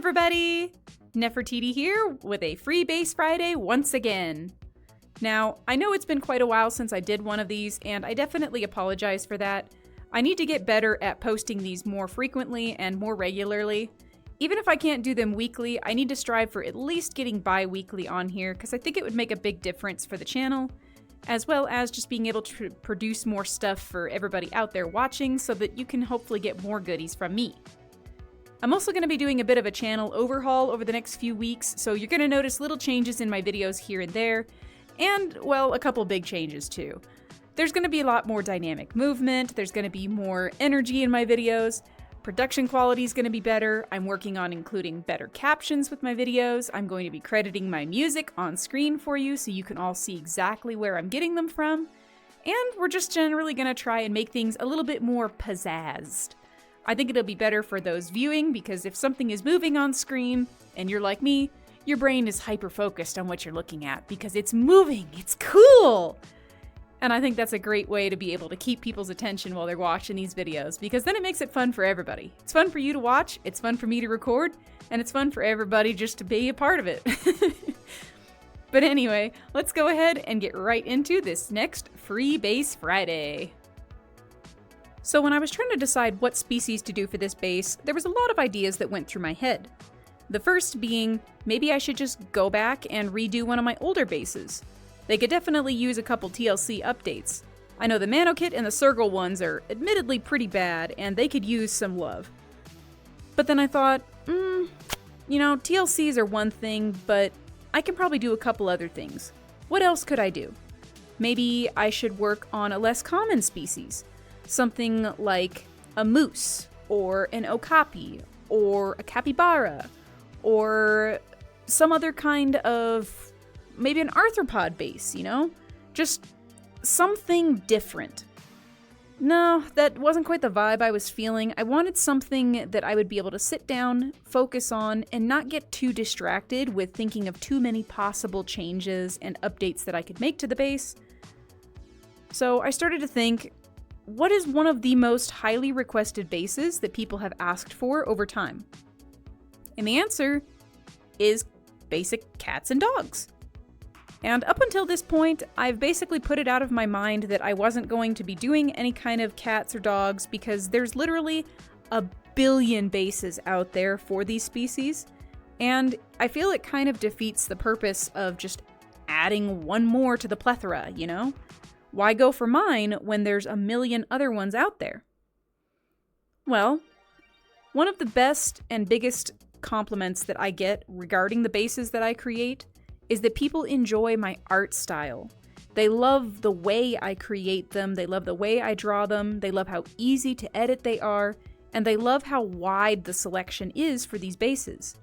everybody! Neffertity here with a free base Friday once again. Now, I know it's been quite a while since I did one of these, and I definitely apologize for that. I need to get better at posting these more frequently and more regularly. Even if I can't do them weekly, I need to strive for at least getting bi-weekly on here, because I think it would make a big difference for the channel, as well as just being able to produce more stuff for everybody out there watching so that you can hopefully get more goodies from me. I'm also going to be doing a bit of a channel overhaul over the next few weeks, so you're going to notice little changes in my videos here and there, and, well, a couple big changes too. There's going to be a lot more dynamic movement, there's going to be more energy in my videos, production quality is going to be better, I'm working on including better captions with my videos, I'm going to be crediting my music on screen for you so you can all see exactly where I'm getting them from, and we're just generally going to try and make things a little bit more pizzazzed. I think it'll be better for those viewing because if something is moving on screen and you're like me, your brain is hyper-focused on what you're looking at because it's moving, it's cool! And I think that's a great way to be able to keep people's attention while they're watching these videos because then it makes it fun for everybody. It's fun for you to watch, it's fun for me to record, and it's fun for everybody just to be a part of it. But anyway, let's go ahead and get right into this next Free Base Friday. So when I was trying to decide what species to do for this base, there was a lot of ideas that went through my head. The first being, maybe I should just go back and redo one of my older bases. They could definitely use a couple TLC updates. I know the Manokit and the Sergal ones are admittedly pretty bad, and they could use some love. But then I thought, TLCs are one thing, but I can probably do a couple other things. What else could I do? Maybe I should work on a less common species. Something like a moose, or an okapi, or a capybara, or some other kind of, maybe an arthropod base, Just something different. No, that wasn't quite the vibe I was feeling. I wanted something that I would be able to sit down, focus on, and not get too distracted with thinking of too many possible changes and updates that I could make to the base. So I started to think, what is one of the most highly requested bases that people have asked for over time? And the answer is basic cats and dogs. And up until this point, I've basically put it out of my mind that I wasn't going to be doing any kind of cats or dogs because there's literally a billion bases out there for these species, and I feel it kind of defeats the purpose of just adding one more to the plethora, Why go for mine when there's a million other ones out there? Well, one of the best and biggest compliments that I get regarding the bases that I create is that people enjoy my art style. They love the way I create them, they love the way I draw them, they love how easy to edit they are, and they love how wide the selection is for these bases.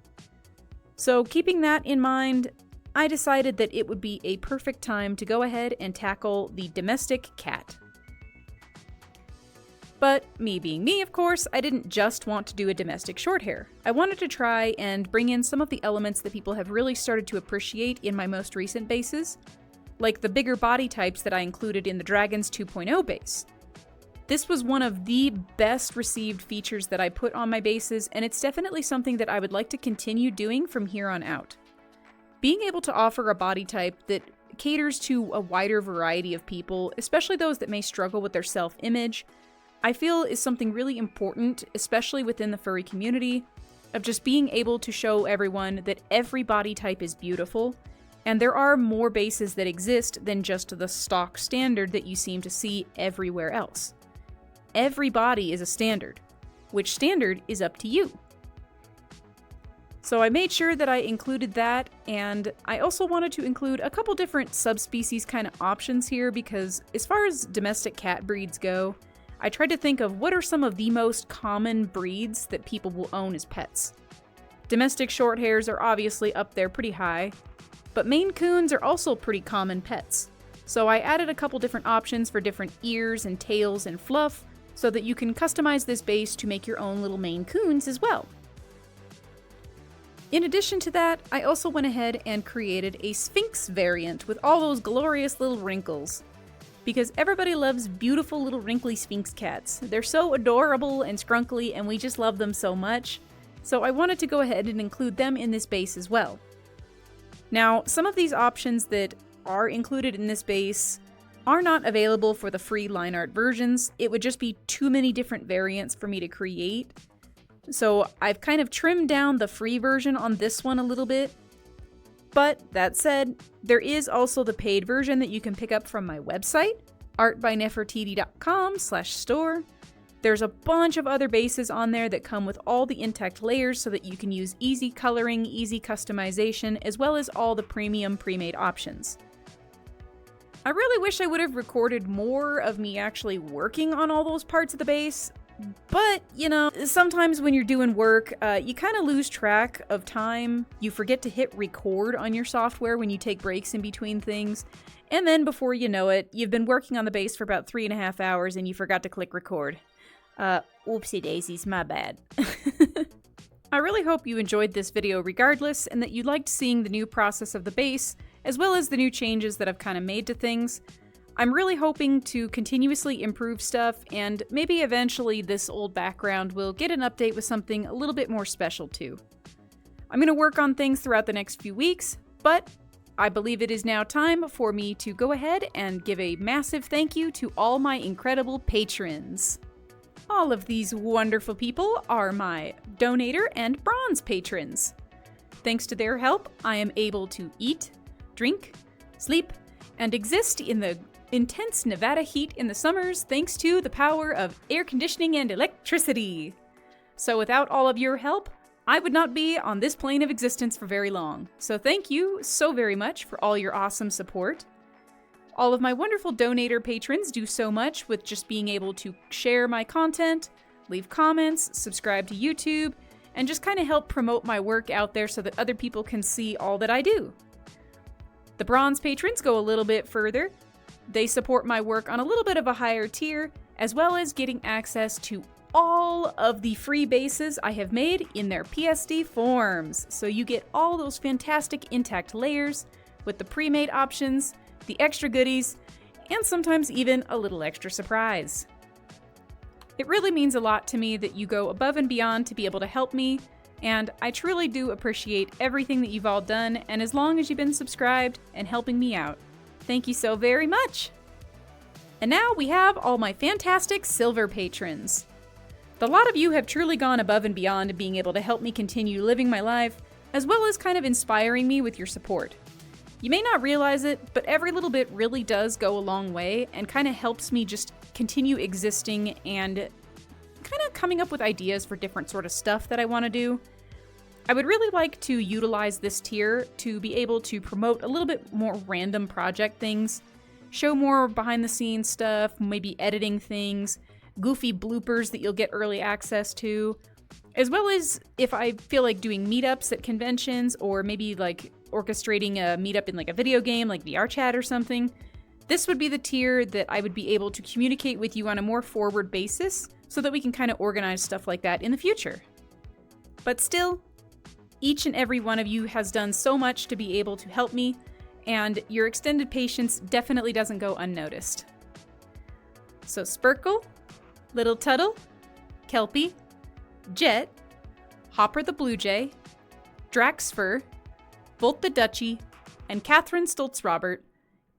So keeping that in mind, I decided that it would be a perfect time to go ahead and tackle the domestic cat. But me being me, of course, I didn't just want to do a domestic shorthair. I wanted to try and bring in some of the elements that people have really started to appreciate in my most recent bases, like the bigger body types that I included in the Dragons 2.0 base. This was one of the best received features that I put on my bases, and it's definitely something that I would like to continue doing from here on out. Being able to offer a body type that caters to a wider variety of people, especially those that may struggle with their self-image, I feel is something really important, especially within the furry community, of just being able to show everyone that every body type is beautiful, and there are more bases that exist than just the stock standard that you seem to see everywhere else. Every body is a standard, which standard is up to you. So I made sure that I included that, and I also wanted to include a couple different subspecies kind of options here because as far as domestic cat breeds go, I tried to think of what are some of the most common breeds that people will own as pets. Domestic shorthairs are obviously up there pretty high, but Maine Coons are also pretty common pets. So I added a couple different options for different ears and tails and fluff so that you can customize this base to make your own little Maine Coons as well. In addition to that, I also went ahead and created a Sphinx variant with all those glorious little wrinkles. because everybody loves beautiful little wrinkly Sphinx cats. They're so adorable and scrunkly, and we just love them so much. so I wanted to go ahead and include them in this base as well. Now, some of these options that are included in this base are not available for the free line art versions. It would just be too many different variants for me to create. So I've kind of trimmed down the free version on this one a little bit. But that said, there is also the paid version that you can pick up from my website, artbyneffertity.com/store. There's a bunch of other bases on there that come with all the intact layers so that you can use easy coloring, easy customization, as well as all the premium pre-made options. I really wish I would have recorded more of me actually working on all those parts of the base, but, you know, sometimes when you're doing work, you kind of lose track of time. You forget to hit record on your software when you take breaks in between things, and then before you know it, you've been working on the base for about 3.5 hours and you forgot to click record. Oopsie daisies, my bad. I really hope you enjoyed this video regardless, and that you liked seeing the new process of the base, as well as the new changes that I've kind of made to things. I'm really hoping to continuously improve stuff, and maybe eventually this old background will get an update with something a little bit more special too. I'm going to work on things throughout the next few weeks, but I believe it is now time for me to go ahead and give a massive thank you to all my incredible patrons. All of these wonderful people are my donator and bronze patrons. Thanks to their help, I am able to eat, drink, sleep, and exist in the intense Nevada heat in the summers thanks to the power of air conditioning and electricity. So without all of your help, I would not be on this plane of existence for very long. So thank you so very much for all your awesome support. All of my wonderful donator patrons do so much with just being able to share my content, leave comments, subscribe to YouTube, and just kind of help promote my work out there so that other people can see all that I do. The bronze patrons go a little bit further. They support my work on a little bit of a higher tier, as well as getting access to all of the free bases I have made in their PSD forms. So you get all those fantastic intact layers with the pre-made options, the extra goodies, and sometimes even a little extra surprise. It really means a lot to me that you go above and beyond to be able to help me, and I truly do appreciate everything that you've all done, and as long as you've been subscribed and helping me out. Thank you so very much! And now we have all my fantastic silver patrons. A lot of you have truly gone above and beyond being able to help me continue living my life, as well as kind of inspiring me with your support. You may not realize it, but every little bit really does go a long way and kind of helps me just continue existing and kind of coming up with ideas for different sort of stuff that I want to do. I would really like to utilize this tier to be able to promote a little bit more random project things, show more behind the scenes stuff, maybe editing things, goofy bloopers that you'll get early access to, as well as if I feel like doing meetups at conventions or maybe like orchestrating a meetup in like a video game like VR chat or something. This would be the tier that I would be able to communicate with you on a more forward basis so that we can kind of organize stuff like that in the future. But still, each and every one of you has done so much to be able to help me, and your extended patience definitely doesn't go unnoticed. So Spurkle, Little Tuttle, Kelpie, Jet, Hopper the Blue Jay, Draxfer, Volt the Dutchie, and Catherine Stoltz-Robert,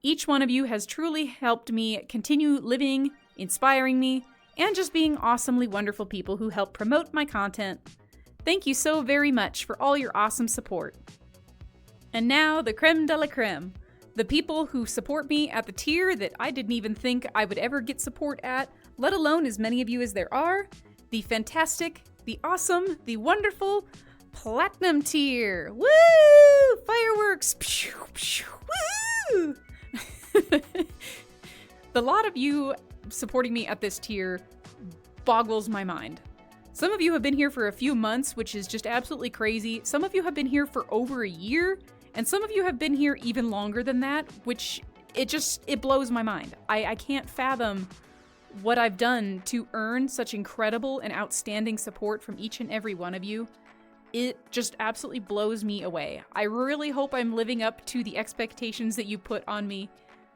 each one of you has truly helped me continue living, inspiring me, and just being awesomely wonderful people who help promote my content. Thank you so very much for all your awesome support. And now, the creme de la creme. The people who support me at the tier that I didn't even think I would ever get support at, let alone as many of you as there are. The fantastic, the awesome, the wonderful Platinum tier. Woo! Fireworks! Pew, pew, woo! The lot of you supporting me at this tier boggles my mind. Some of you have been here for a few months, which is just absolutely crazy. Some of you have been here for over a year, and some of you have been here even longer than that, which it blows my mind. I can't fathom what I've done to earn such incredible and outstanding support from each and every one of you. It just absolutely blows me away. I really hope I'm living up to the expectations that you put on me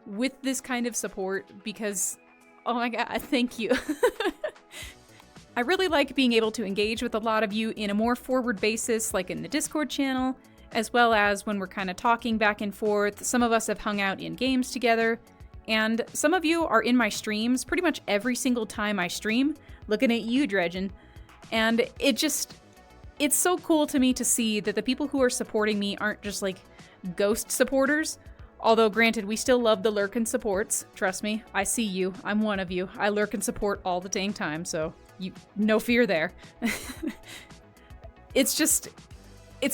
with this kind of support because, oh my god, thank you. I really like being able to engage with a lot of you in a more forward basis, like in the Discord channel, as well as when we're kind of talking back and forth. Some of us have hung out in games together, and some of you are in my streams pretty much every single time I stream, looking at you, Dredgen. And it's so cool to me to see that the people who are supporting me aren't just like ghost supporters. Although, granted, we still love the lurk and supports. Trust me, I see you. I'm one of you. I lurk and support all the dang time, so no fear there. It's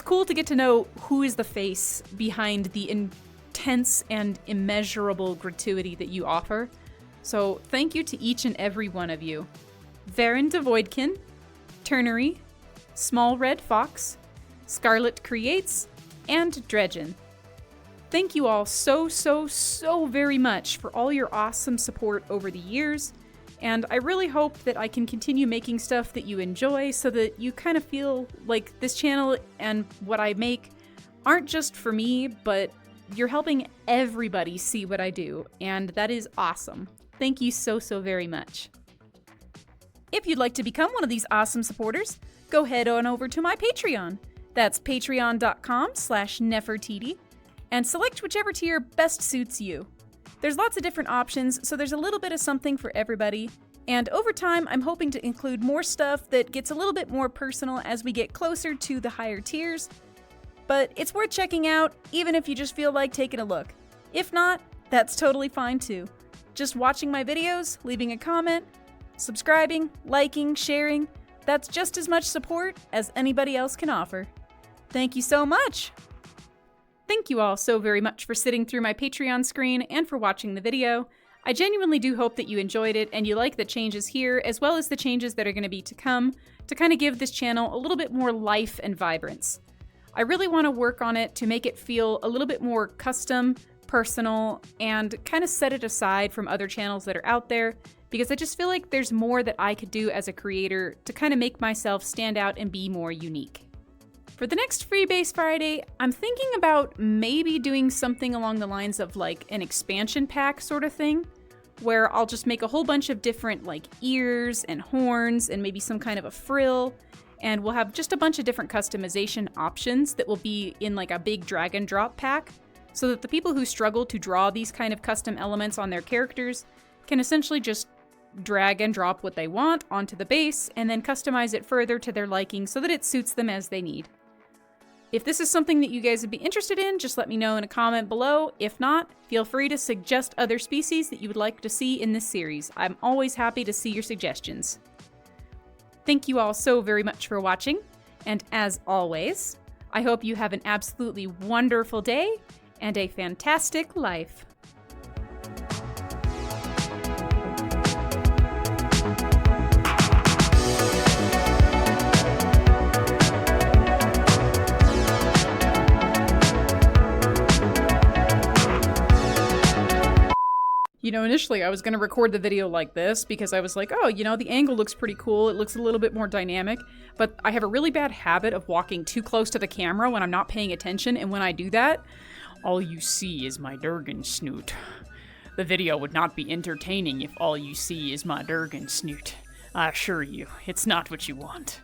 cool to get to know who is the face behind the intense and immeasurable gratuity that you offer. So thank you to each and every one of you. Varen de Voidkin, Ternery, Small Red Fox, Scarlet Creates, and Dredgen. Thank you all so very much for all your awesome support over the years, and I really hope that I can continue making stuff that you enjoy so that you kind of feel like this channel and what I make aren't just for me, but you're helping everybody see what I do, and that is awesome. Thank you so very much. If you'd like to become one of these awesome supporters, go head on over to my Patreon. That's patreon.com/Neffertity. And select whichever tier best suits you. There's lots of different options, so there's a little bit of something for everybody. And over time, I'm hoping to include more stuff that gets a little bit more personal as we get closer to the higher tiers. But it's worth checking out, even if you just feel like taking a look. If not, that's totally fine too. Just watching my videos, leaving a comment, subscribing, liking, sharing, that's just as much support as anybody else can offer. Thank you so much! Thank you all so very much for sitting through my Patreon screen and for watching the video. I genuinely do hope that you enjoyed it and you like the changes here, as well as the changes that are going to be to come, to kind of give this channel a little bit more life and vibrance. I really want to work on it to make it feel a little bit more custom, personal, and kind of set it aside from other channels that are out there, because I just feel like there's more that I could do as a creator to kind of make myself stand out and be more unique. For the next Freebase Friday, I'm thinking about maybe doing something along the lines of like an expansion pack sort of thing, where I'll just make a whole bunch of different like ears and horns and maybe some kind of a frill, and we'll have just a bunch of different customization options that will be in like a big drag and drop pack, so that the people who struggle to draw these kind of custom elements on their characters can essentially just drag and drop what they want onto the base and then customize it further to their liking so that it suits them as they need. If this is something that you guys would be interested in, just let me know in a comment below. If not, feel free to suggest other species that you would like to see in this series. I'm always happy to see your suggestions. Thank you all so very much for watching, and as always, I hope you have an absolutely wonderful day and a fantastic life. You know, initially I was going to record the video like this because I was like, oh, you know, the angle looks pretty cool. It looks a little bit more dynamic, but I have a really bad habit of walking too close to the camera when I'm not paying attention, and when I do that, all you see is my Durgan snoot. The video would not be entertaining if all you see is my Durgan snoot. I assure you, it's not what you want.